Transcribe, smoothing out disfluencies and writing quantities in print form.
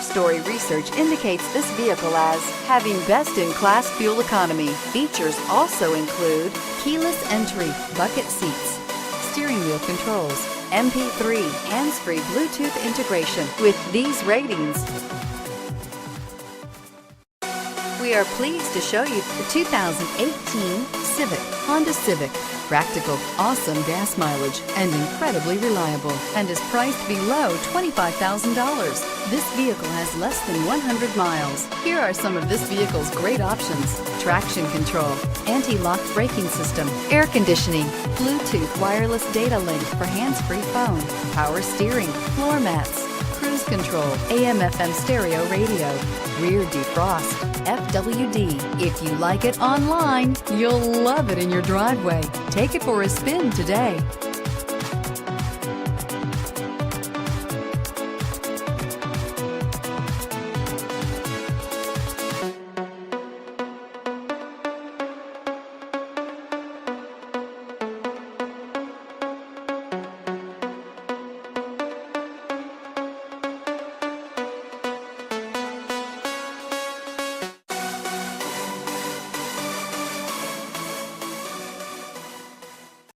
4-story research indicates this vehicle as having best-in-class fuel economy. Features also include keyless entry, bucket seats, steering wheel controls, MP3, hands-free Bluetooth integration. With these ratings, we are pleased to show you the 2018 Honda Civic. Practical, awesome gas mileage, and incredibly reliable, and is priced below $25,000. This vehicle has less than 100 miles. Here are some of this vehicle's great options: traction control, anti-lock braking system, air conditioning, Bluetooth wireless data link for hands-free phone, power steering, floor mats, cruise control, AM/FM stereo radio, rear defrost, FWD. If you like it online, you'll love it in your driveway. Take it for a spin today.